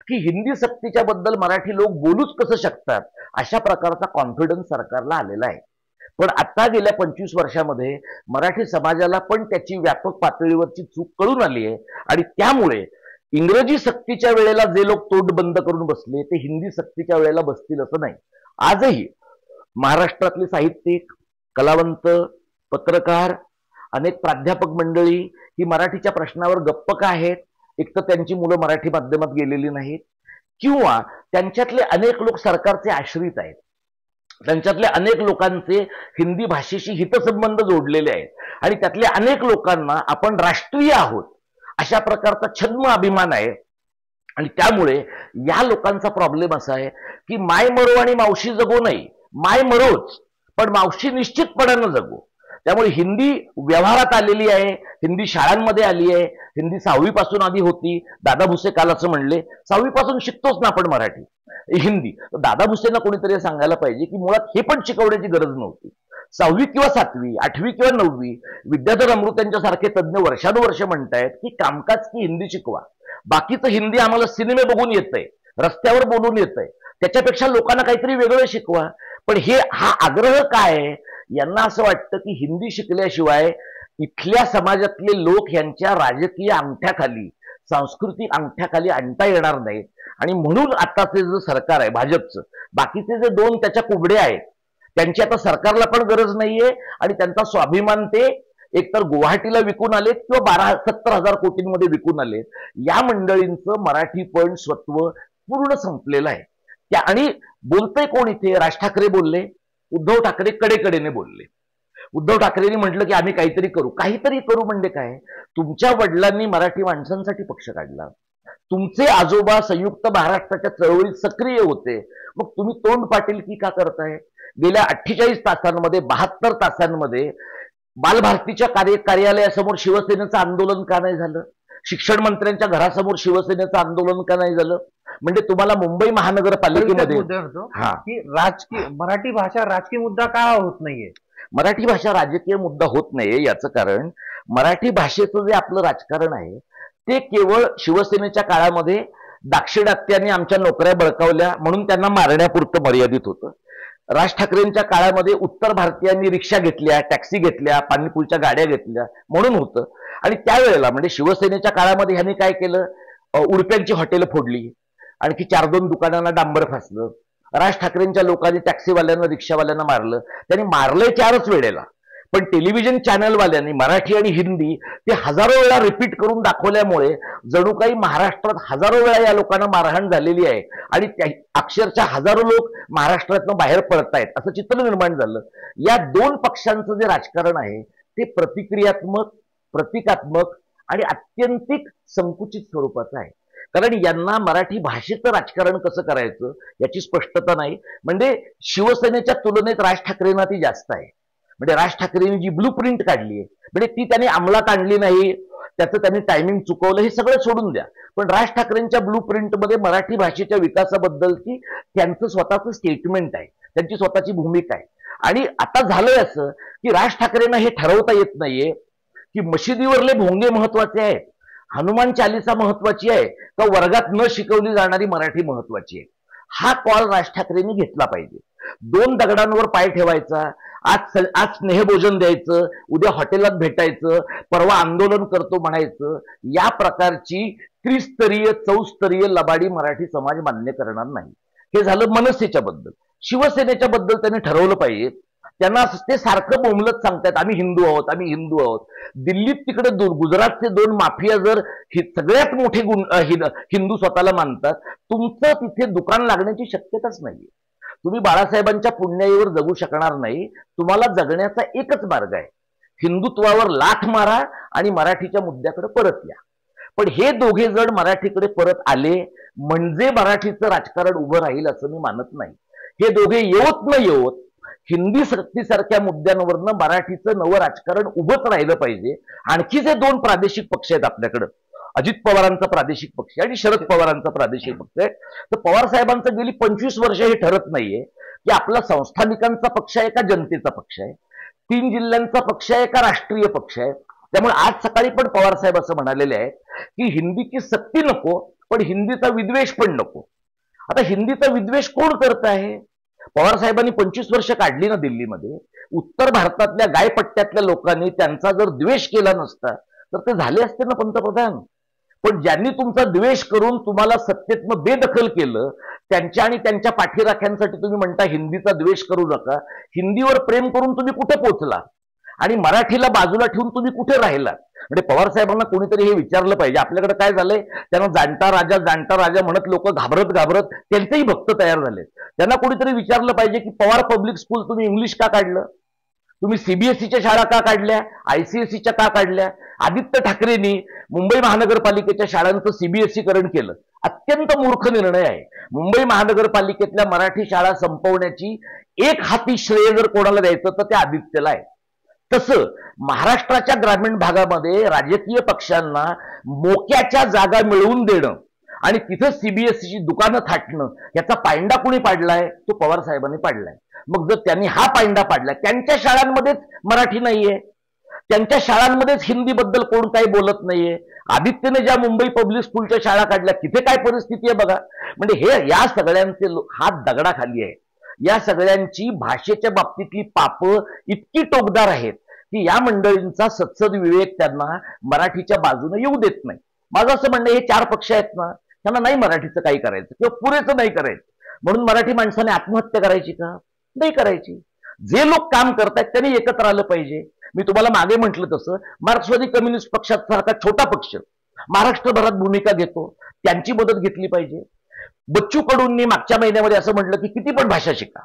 की हिंदी सक्तीच्या बद्दल मराठी लोक बोलूच कसं शकतात, अशा प्रकारचा कॉन्फिडन्स सरकारला आलेला आहे. पण आता गेल्या 25 वर्षामध्ये मराठी समाजाला पण त्याची व्यापक पातळीवरची चूक कळून आली आहे आणि त्यामुळे इंग्रजी सक्तीच्या वेळेला जे लोक तोंड बंद करून बसले ते हिंदी सक्तीच्या वेळेला बसतील असं नाही. आजही महाराष्ट्रातले साहित्यिक, कलावंत, पत्रकार, अनेक प्राध्यापक मंडळी ही मराठीच्या प्रश्नावर गप्प का आहेत? एक तर त्यांची मुलं मराठी माध्यमात गेलेली नाहीत, किंवा त्यांच्यातले अनेक लोक सरकारचे आश्रित आहेत. त्यांच्यातल्या अनेक लोकांचे हिंदी भाषेशी हितसंबंध जोडलेले आहेत आणि त्यातल्या अनेक लोकांना आपण राष्ट्रीय आहोत अशा प्रकारचा छद्म अभिमान आहे. आणि त्यामुळे या लोकांचा प्रॉब्लेम असा आहे की माय मरो आणि मावशी जगो नाही, माय मरोच पण मावशी निश्चितपणानं जगो. त्यामुळे हिंदी व्यवहारात आलेली आहे, हिंदी शाळांमध्ये आली आहे. हिंदी 6वी पासून आधी होती. दादा भुसे काल असं म्हणले 6वी पासून शिकतोच ना आपण मराठी हिंदी. दादा भुसेंना कोणीतरी सांगायला पाहिजे की मुळात हे पण शिकवण्याची गरज नव्हती. 6वी किंवा 7वी, 8वी किंवा 9वी विद्याधर अमृत यांच्यासारखे तज्ज्ञ वर्षानुवर्ष म्हणतायत की कामकाज की हिंदी शिकवा. बाकीचं हिंदी आम्हाला सिनेमे बघून येतंय, रस्त्यावर बोलून येतंय, त्याच्यापेक्षा लोकांना काहीतरी वेगळं शिकवा. पण हा आग्रह काय आहे? यांना असं वाटतं की हिंदी शिकल्याशिवाय इथल्या समाजातले लोक यांच्या राजकीय अंगठ्याखाली, सांस्कृतिक अंगठ्याखाली आणता येणार नाहीत. आणि म्हणून आताचे जे सरकार आहे भाजपचं, बाकीचे जे 2 त्याच्या कुबडे आहेत त्यांची आता सरकारला पण गरज नाहीये आणि त्यांचा स्वाभिमान ते एकतर गुवाहाटीला विकून आलेत किंवा 70,000 कोटींमध्ये विकून आलेत. या मंडळींचं मराठीपण स्वत्व पूर्ण संपलेलं आहे. त्या आणि बोलतंय कोण इथे? राज ठाकरे बोलले, उद्धव ठाकरे कडेकडेने बोलले. उद्धव ठाकरेंनी म्हटलं की आम्ही काहीतरी करू. काहीतरी करू म्हणजे काय? तुमच्या वडिलांनी मराठी माणसांसाठी पक्ष काढला, तुमचे आजोबा संयुक्त महाराष्ट्राच्या चळवळीत सक्रिय होते, मग तुम्ही तोंड पाटील की का करताय? गेल्या 48 तासांमध्ये 72 तासांमध्ये बालभारतीच्या कार्यालयासमोर शिवसेनेचं आंदोलन का नाही झालं? शिक्षण मंत्र्यांच्या घरासमोर शिवसेनेचं आंदोलन का नाही झालं? म्हणजे तुम्हाला मुंबई महानगरपालिकेमध्ये की राजकीय मराठी भाषा राजकीय मुद्दा का होत नाहीये? मराठी भाषा राजकीय मुद्दा होत नाहीये याचं कारण मराठी भाषेचं जे आपलं राजकारण आहे ते केवळ शिवसेनेच्या काळामध्ये दाक्षिणात्यांनी आमच्या नोकऱ्या बळकावल्या म्हणून त्यांना मारण्यापुरतं मर्यादित होतं. राज ठाकरेंच्या काळामध्ये उत्तर भारतीयांनी रिक्षा घेतल्या, टॅक्सी घेतल्या, पाणीपुरीच्या गाड्या घेतल्या म्हणून होतं. आणि त्यावेळेला म्हणजे शिवसेनेच्या काळामध्ये ह्यांनी काय केलं? उडप्यांची हॉटेल फोडली, आणखी 4-2 दुकानांना डांबर फासलं. राज ठाकरेंच्या लोकांनी टॅक्सीवाल्यांना, रिक्षावाल्यांना मारलं. त्यांनी मारलंय 4च वेळेला, पण टेलिव्हिजन चॅनलवाल्यांनी मराठी आणि हिंदी ते हजारो वेळा रिपीट करून दाखवल्यामुळे जणू काही महाराष्ट्रात हजारो वेळा या लोकांना मारहाण झालेली आहे आणि अक्षरशः हजारो लोक महाराष्ट्रातून बाहेर पडतायत असं चित्र निर्माण झालं. या 2 पक्षांचं जे राजकारण आहे ते प्रतिक्रियात्मक, प्रतिकात्मक आणि अत्यंतिक संकुचित स्वरूपाचं आहे. कारण यांना मराठी भाषेचं राजकारण कसं करायचं याची स्पष्टता नाही. म्हणजे शिवसेनेच्या तुलनेत राज ठाकरेंना ती जास्त आहे. म्हणजे राज ठाकरेंनी जी ब्लू प्रिंट काढली आहे म्हणजे ती त्यांनी अंमलात आणली नाही, त्याचं त्यांनी टायमिंग चुकवलं, हे सगळं सोडून द्या. पण राज ठाकरेंच्या ब्लू प्रिंटमध्ये मराठी भाषेच्या विकासाबद्दलची त्यांचं स्वतःचं स्टेटमेंट आहे, त्यांची स्वतःची भूमिका आहे. आणि आता झालंय असं की राज ठाकरेंना हे ठरवता येत नाहीये की मशिदीवरले भोंगे महत्वाचे आहेत, हनुमान चालिसा महत्वाची आहे का वर्गात न शिकवली जाणारी मराठी महत्वाची आहे. हा कॉल राज ठाकरेंनी घेतला पाहिजे. 2 दगडांवर पाय ठेवायचा, आज स्नेहभोजन द्यायचं, उद्या हॉटेलात भेटायचं, परवा आंदोलन करतो म्हणायचं, या प्रकारची त्रिस्तरीय चौस्तरीय लबाडी मराठी समाज मान्य करणार नाही. हे झालं मनसेच्या बद्दल. शिवसेनेच्या बद्दल त्यांनी ठरवलं पाहिजे. त्यांना ते सारखं बोंबलत सांगतात आम्ही हिंदू आहोत, आम्ही हिंदू आहोत. दिल्लीत तिकडे गुजरातचे 2 माफिया जर सगळ्यात मोठे हिंदू स्वतःला मानतात, तुमचं तिथे दुकान लागण्याची शक्यताच नाहीये. तुम्ही बाळासाहेबांच्या पुण्याईवर जगू शकणार नाही. तुम्हाला जगण्याचा एकच मार्ग आहे, हिंदुत्वावर लाथ मारा आणि मराठीच्या मुद्द्याकडे परत या. पण हे दोघे जण मराठीकडे परत आले म्हणजे मराठीचं राजकारण उभं राहील असं मी मानत नाही. हे दोघे येवत न येवत हिंदी सक्तीसारख्या मुद्द्यांवरनं मराठीचं नवं राजकारण उभंच राहिलं पाहिजे. आणखी जे 2 प्रादेशिक पक्ष आहेत आपल्याकडं, अजित पवारांचा प्रादेशिक पक्ष आणि शरद पवारांचा प्रादेशिक पक्ष आहे. तर पवार साहेबांचं गेली 25 वर्ष हे ठरत नाहीये की आपला संस्थानिकांचा पक्ष आहे का जनतेचा पक्ष आहे, 3 जिल्ह्यांचा पक्ष आहे का राष्ट्रीय पक्ष आहे. त्यामुळे आज सकाळी पण पवार साहेब असं म्हणालेले आहेत की हिंदीची सक्ती नको, पण हिंदीचा विद्वेष पण नको. आता हिंदीचा विद्वेष कोण करत आहे? पवार साहेबांनी 25 वर्ष काढली ना दिल्लीमध्ये. उत्तर भारतातल्या गायपट्ट्यातल्या लोकांनी त्यांचा जर द्वेष केला नसता तर ते झाले असते ना पंतप्रधान. पण ज्यांनी तुमचा द्वेष करून तुम्हाला सत्तेतनं बेदखल केलं, त्यांच्या आणि त्यांच्या पाठीराख्यांसाठी तुम्ही म्हणता हिंदीचा द्वेष करू नका. हिंदीवर प्रेम करून तुम्ही कुठे पोहोचला आणि मराठीला बाजूला ठेवून तुम्ही कुठे राहिला? म्हणजे पवार साहेबांना कोणीतरी हे विचारलं पाहिजे. आपल्याकडे काय झालंय, त्यांना जाणता राजा म्हणत लोक घाबरत घाबरत त्यांचेही भक्त तयार झाले. त्यांना कोणीतरी विचारलं पाहिजे की पवार पब्लिक स्कूल तुम्ही इंग्लिश का काढलं? तुम्ही सीबीएसईच्या शाळा का काढल्या? आयसीएसईच्या का काढल्या? आदित्य ठाकरेंनी मुंबई महानगरपालिकेच्या शाळांचं सीबीएसईकरण केलं. अत्यंत मूर्ख निर्णय आहे. मुंबई महानगरपालिकेतल्या मराठी शाळा संपवण्याची एक हाती श्रेय जर कोणाला द्यायचं तर त्या आदित्यला आहे. तसं महाराष्ट्राच्या ग्रामीण भागामध्ये राजकीय पक्षांना मोक्याच्या जागा मिळवून देणं आणि तिथं सीबीएसईची दुकानं थाटणं याचा पायंडा कुणी पाडलाय? तो पवार साहेबांनी पाडलाय. मग जर त्यांनी हा पायंडा पाडलाय, त्यांच्या शाळांमध्येच मराठी नाहीये, त्यांच्या शाळांमध्येच हिंदीबद्दल कोण काही बोलत नाहीये. आदित्यने ज्या मुंबई पब्लिक स्कूलच्या शाळा काढल्या तिथे काय परिस्थिती आहे बघा. म्हणजे हे या सगळ्यांचे हात दगडाखाली आहे. या सगळ्यांची भाषेच्या बाबतीतली पापं इतकी टोकदार आहेत की या मंडळींचा सत्सद विवेक त्यांना मराठीच्या बाजूने येऊ देत नाही. माझं असं म्हणणं, हे 4 पक्ष आहेत ना, त्यांना नाही मराठीचं काही करायचं किंवा पुरेचं नाही करायचं, म्हणून मराठी माणसाने आत्महत्या करायची का? नाही करायची. जे लोक काम करतायत त्यांनी एकत्र आलं पाहिजे. मी तुम्हाला मागे म्हटलं तसं मार्क्सवादी कम्युनिस्ट पक्षासारखा छोटा पक्ष महाराष्ट्रभरात भूमिका घेतो, त्यांची मदत घेतली पाहिजे. बच्चू कडूंनी मागच्या महिन्यामध्ये असं म्हटलं की किती पण भाषा शिका.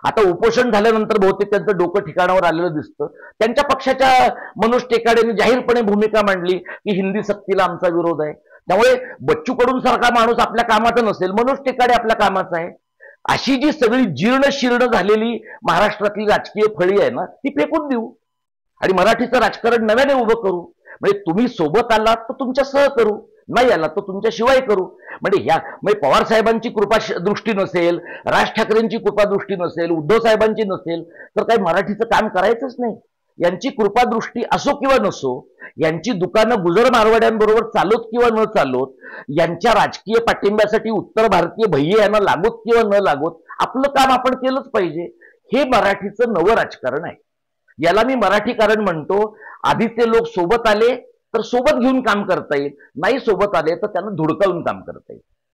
आता उपोषण झाल्यानंतर बहुतेक त्यांचं डोकं ठिकाणावर आलेलं दिसतं. त्यांच्या पक्षाच्या मनोज टेकाडेंनी जाहीरपणे भूमिका मांडली की हिंदी सक्तीला आमचा विरोध आहे. त्यामुळे बच्चू कडून सारखा माणूस आपल्या कामाचा नसेल, मनोज टेकाडे आपल्या कामाचा आहे. अशी जी सगळी जीर्ण शीर्ण झालेली महाराष्ट्रातली राजकीय फळी आहे ना, ती फेकून देऊ आणि मराठीचं राजकारण नव्याने उभं करू. म्हणजे तुम्ही सोबत आलात तर तुमच्या सह करू, नाही आला तर तुमच्या शिवाय करू. म्हणजे पवार साहेबांची कृपा दृष्टी नसेल, राज ठाकरेंची कृपा दृष्टी नसेल, उद्धव साहेबांची नसेल तर काही मराठीचं काम करायचंच नाही. यांची कृपा दृष्टी असो किंवा नसो, यांची दुकानं गुजर मारवाड्यांबरोबर चालोत किंवा न चालोत, यांच्या राजकीय पाठिंब्यासाठी उत्तर भारतीय भय्ये यांना लागोत किंवा न लागोत, आपलं काम आपण केलंच पाहिजे. हे मराठीचं नवं राजकारण आहे. याला मी मराठी कारण म्हणतो. आधीचे लोक सोबत आले तर सोबत घेऊन काम करता येईल, नाही सोबत आले तर त्यांना धुडकावून काम करता येईल.